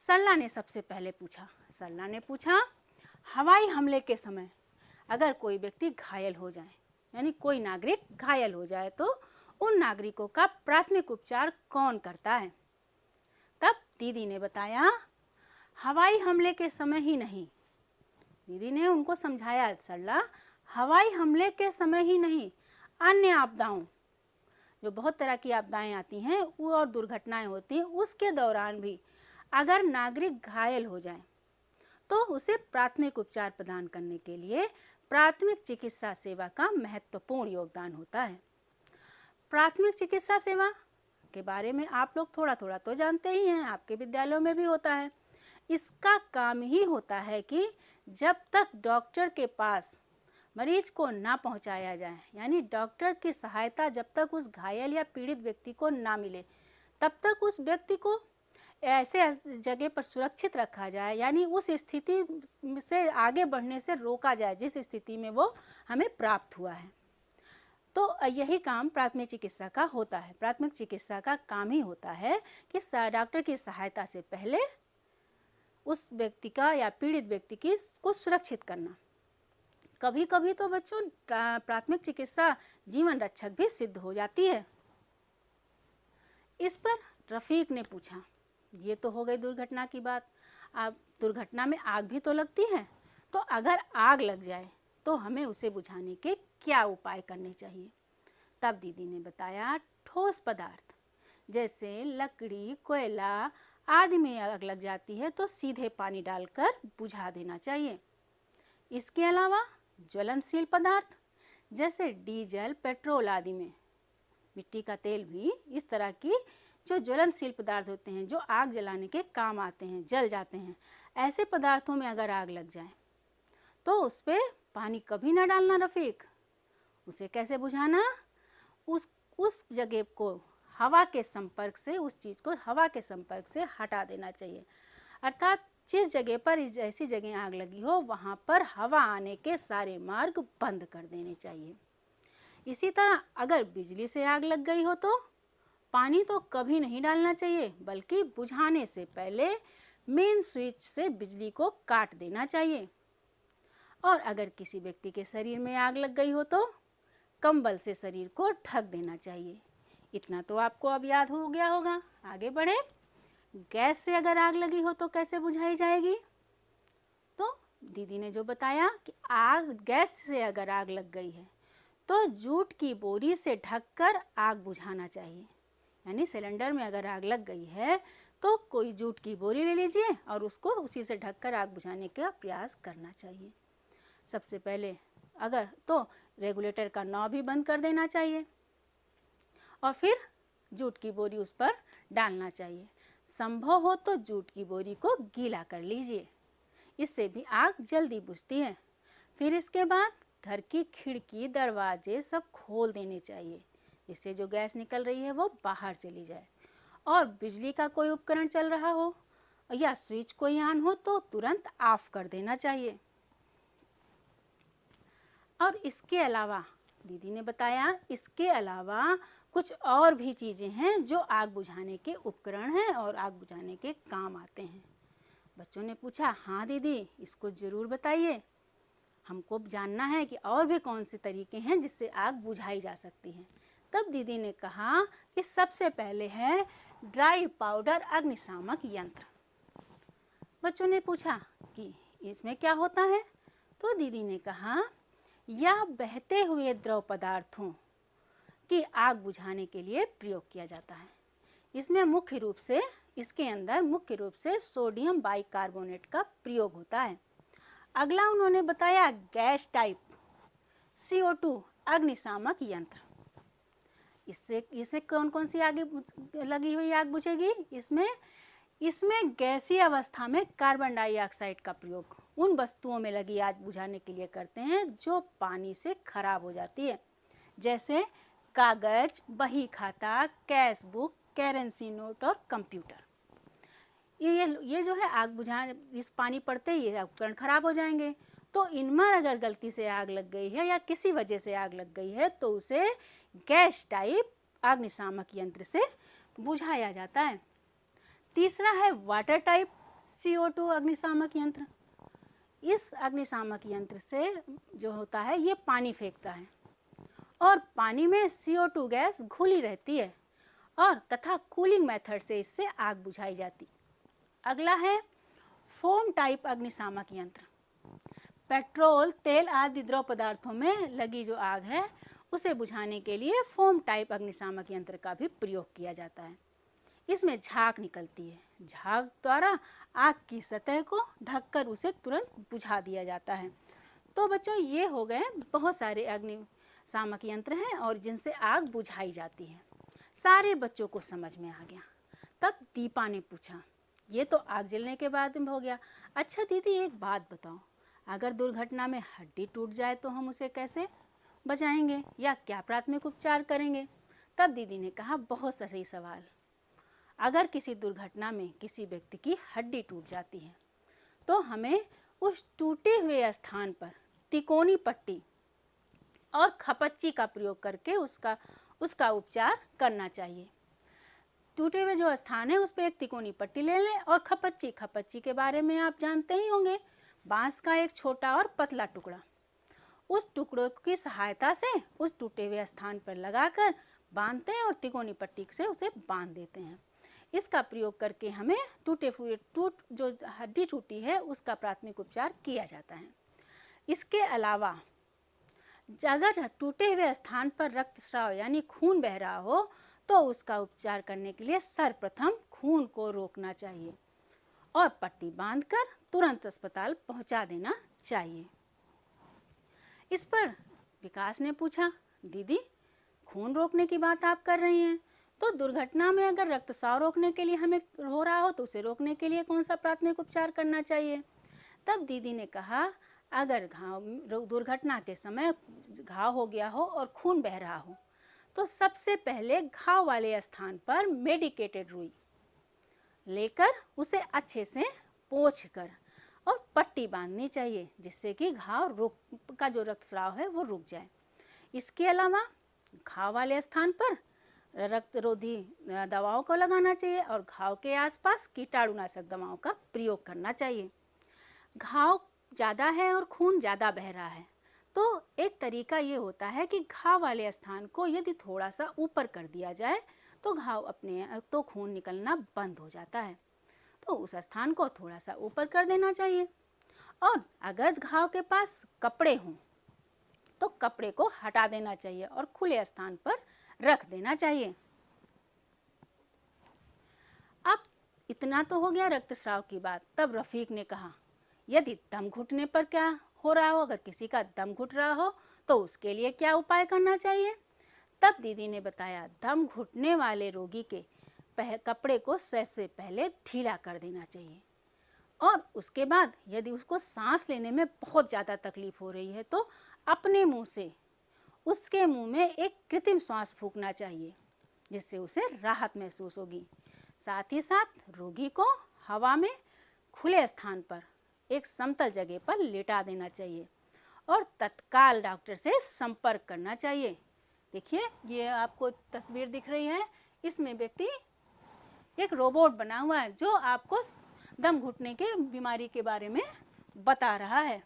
सरला ने सबसे पहले पूछा। सरला ने पूछा, हवाई हमले के समय अगर कोई व्यक्ति घायल हो जाए, यानी कोई नागरिक घायल हो जाए, तो उन नागरिकों का प्राथमिक उपचार कौन करता है? तब दीदी ने बताया, हवाई हमले के समय ही नहीं। दीदी ने उनको समझाया, सरला, हवाई हमले के समय ही नहीं, अन्य आपदाओं, जो बहुत तरह की आपदाएं आती हैं वो और दुर्घटनाएं होती हैं, उसके दौरान भी अगर नागरिक घायल हो जाए तो उसे प्राथमिक उपचार प्रदान करने के लिए प्राथमिक चिकित्सा सेवा का महत्वपूर्ण योगदान होता है। प्राथमिक चिकित्सा सेवा के बारे में आप लोग थोड़ा थोड़ा तो जानते ही हैं, आपके विद्यालयों में भी होता है। इसका काम ही होता है कि जब तक डॉक्टर के पास मरीज को ना पहुंचाया जाए, यानी डॉक्टर की सहायता जब तक उस घायल या पीड़ित व्यक्ति को ना मिले, तब तक उस व्यक्ति को ऐसे जगह पर सुरक्षित रखा जाए, यानी उस स्थिति से आगे बढ़ने से रोका जाए जिस स्थिति में वो हमें प्राप्त हुआ है। तो यही काम प्राथमिक चिकित्सा का होता है। प्राथमिक चिकित्सा का काम ही होता है कि डॉक्टर की सहायता से पहले उस व्यक्ति का या पीड़ित व्यक्ति की को सुरक्षित करना। कभी कभी तो बच्चों प्राथमिक चिकित्सा जीवन रक्षक भी सिद्ध हो जाती है। इस पर रफीक ने पूछा, ये तो हो गई दुर्घटना की बात, अब दुर्घटना में आग भी तो लगती है, तो अगर आग लग जाए तो हमें उसे बुझाने के क्या उपाय करने चाहिए? तब दीदी ने बताया, ठोस पदार्थ जैसे लकड़ी, कोयला आदि में आग लग जाती है तो सीधे पानी डालकर बुझा देना चाहिए। इसके अलावा ज्वलनशील पदार्थ जैसे डीजल, पेट्रोल आदि में, मिट्टी का तेल भी, इस तरह की जो ज्वलनशील पदार्थ होते हैं जो आग जलाने के काम आते हैं, जल जाते हैं, ऐसे पदार्थों में अगर आग लग जाए तो उस पर पानी कभी ना डालना रफीक। उसे कैसे बुझाना? उस जगह को हवा के संपर्क से, उस चीज़ को हवा के संपर्क से हटा देना चाहिए। अर्थात जिस जगह पर ऐसी जगह आग लगी हो वहाँ पर हवा आने के सारे मार्ग बंद कर देने चाहिए। इसी तरह अगर बिजली से आग लग गई हो तो पानी तो कभी नहीं डालना चाहिए, बल्कि बुझाने से पहले मेन स्विच से बिजली को काट देना चाहिए। और अगर किसी व्यक्ति के शरीर में आग लग गई हो तो कंबल से शरीर को ढक देना चाहिए। इतना तो आपको अब याद हो गया होगा। आगे बढ़े। गैस से अगर आग लगी हो तो कैसे बुझाई जाएगी? तो दीदी ने जो बताया कि गैस से अगर आग लग गई है तो जूट की बोरी से ढककर आग बुझाना चाहिए। यानी सिलेंडर में अगर आग लग गई है तो कोई जूट की बोरी ले लीजिए और उसको उसी से ढककर आग बुझाने का प्रयास करना चाहिए। सबसे पहले अगर तो रेगुलेटर का नॉब भी बंद कर देना चाहिए और फिर जूट की बोरी उस पर डालना चाहिए। संभव हो तो जूट की बोरी को गीला कर लीजिए, इससे भी आग जल्दी बुझती है। फिर इसके बाद घर की खिड़की, दरवाजे सब खोल देने चाहिए, इससे जो गैस निकल रही है वो बाहर चली जाए। और बिजली का कोई उपकरण चल रहा हो या स्विच कोई ऑन हो तो तुरंत ऑफ कर देना चाहिए। और इसके अलावा दीदी ने बताया, इसके अलावा कुछ और भी चीज़ें हैं जो आग बुझाने के उपकरण हैं और आग बुझाने के काम आते हैं। बच्चों ने पूछा, हाँ दीदी, इसको ज़रूर बताइए, हमको जानना है कि और भी कौन से तरीके हैं जिससे आग बुझाई जा सकती है। तब दीदी ने कहा कि सबसे पहले है ड्राई पाउडर अग्निशामक यंत्र। बच्चों ने पूछा कि इसमें क्या होता है? तो दीदी ने कहा, यह बहते हुए द्रव पदार्थों की आग बुझाने के लिए प्रयोग किया जाता है। इसके अंदर मुख्य रूप से सोडियम बाइकार्बोनेट का प्रयोग होता है। अगला उन्होंने बताया गैस टाइप CO2 अग्निशामक यंत्र। इसमें कौन कौन सी आग लगी हुई आग बुझेगी? इसमें गैसीय अवस्था में कार्बन डाइऑक्साइड का प्रयोग उन वस्तुओं में लगी आग बुझाने के लिए करते हैं जो पानी से खराब हो जाती है, जैसे कागज, बही खाता, कैश बुक, करेंसी नोट और कंप्यूटर। ये जो है आग बुझाने, इस पानी पड़ते ही ये उपकरण खराब हो जाएंगे। तो इनमें अगर गलती से आग लग गई है या किसी वजह से आग लग गई है तो उसे गैस टाइप अग्निशामक यंत्र से बुझाया जाता है। तीसरा है वाटर टाइप CO2 अग्निशामक यंत्र। इस अग्निशामक यंत्र से जो होता है ये पानी फेंकता है और पानी में CO2 गैस घुली रहती है और तथा कूलिंग मेथड से इससे आग बुझाई जाती। अगला है फोम टाइप अग्निशामक यंत्र। पेट्रोल, तेल आदि द्रव पदार्थों में लगी जो आग है उसे बुझाने के लिए फोम टाइप अग्निशामक यंत्र का भी प्रयोग किया जाता है। इसमें झाग निकलती है, झाग द्वारा आग की सतह को ढककर उसे तुरंत बुझा दिया जाता है। तो बच्चों ये हो गए बहुत सारे अग्निशामक यंत्र हैं और जिनसे आग बुझाई जाती है। सारे बच्चों को समझ में आ गया। तब दीपा ने पूछा, ये तो आग जलने के बाद में हो गया, अच्छा दीदी एक बात बताओ, अगर दुर्घटना में हड्डी टूट जाए तो हम उसे कैसे बचाएंगे या क्या प्राथमिक उपचार करेंगे? तब दीदी ने कहा, बहुत सही सवाल। अगर किसी दुर्घटना में किसी व्यक्ति की हड्डी टूट जाती है तो हमें उस टूटे हुए स्थान पर तिकोनी पट्टी और खपच्ची का प्रयोग करके उसका उपचार करना चाहिए। टूटे हुए जो स्थान है उस पर एक तिकोनी पट्टी ले लें और खपच्ची के बारे में आप जानते ही होंगे, बांस का एक छोटा और पतला टुकड़ा। उस टुकड़ों की सहायता से उस टूटे हुए स्थान पर लगाकर बांधते हैं और तिकोनी पट्टी से उसे बांध देते हैं। इसका प्रयोग करके हमें जो हड्डी टूटी है उसका प्राथमिक उपचार किया जाता है। इसके अलावा अगर टूटे हुए स्थान पर रक्तस्राव यानी खून बह रहा हो तो उसका उपचार करने के लिए सर्वप्रथम खून को रोकना चाहिए और पट्टी बांधकर तुरंत अस्पताल पहुंचा देना चाहिए। इस पर विकास ने पूछा, दीदी खून रोकने की बात आप कर रही हैं, तो दुर्घटना में अगर रक्तस्राव रोकने के लिए हमें हो रहा हो तो उसे रोकने के लिए कौन सा प्राथमिक उपचार करना चाहिए? तब दीदी ने कहा, अगर दुर्घटना के समय घाव हो गया हो और खून बह रहा हो तो सबसे पहले घाव वाले स्थान पर मेडिकेटेड रुई लेकर उसे अच्छे से पोंछकर और पट्टी बांधनी चाहिए जिससे कि घाव का जो रक्तस्राव है वो रुक जाए। इसके अलावा घाव वाले स्थान पर रक्तरोधी दवाओं को लगाना चाहिए और घाव के आसपास कीटाणुनाशक दवाओं का प्रयोग करना चाहिए। घाव ज़्यादा है और खून ज़्यादा बह रहा है तो एक तरीका ये होता है कि घाव वाले स्थान को यदि थोड़ा सा ऊपर कर दिया जाए तो खून निकलना बंद हो जाता है, तो उस स्थान को थोड़ा सा ऊपर कर देना चाहिए। और अगर घाव के पास कपड़े हों तो कपड़े को हटा देना चाहिए और खुले स्थान पर रख देना चाहिए। अब इतना तो हो गया रक्तस्राव की बात। तब रफीक ने कहा, यदि दम घुटने पर क्या हो रहा हो, अगर किसी का दम घुट रहा हो तो उसके लिए क्या उपाय करना चाहिए? तब दीदी ने बताया, दम घुटने वाले रोगी के कपड़े को सबसे पहले ढीला कर देना चाहिए और उसके बाद यदि उसको सांस लेने में बहुत ज़्यादा तकलीफ हो रही है तो अपने मुंह से उसके मुंह में एक कृत्रिम श्वास फूंकना चाहिए जिससे उसे राहत महसूस होगी। साथ ही साथ रोगी को हवा में खुले स्थान पर एक समतल जगह पर लेटा देना चाहिए और तत्काल डॉक्टर से संपर्क करना चाहिए। देखिए ये आपको तस्वीर दिख रही है, इसमें व्यक्ति एक रोबोट बना हुआ है जो आपको दम घुटने के बीमारी के बारे में बता रहा है।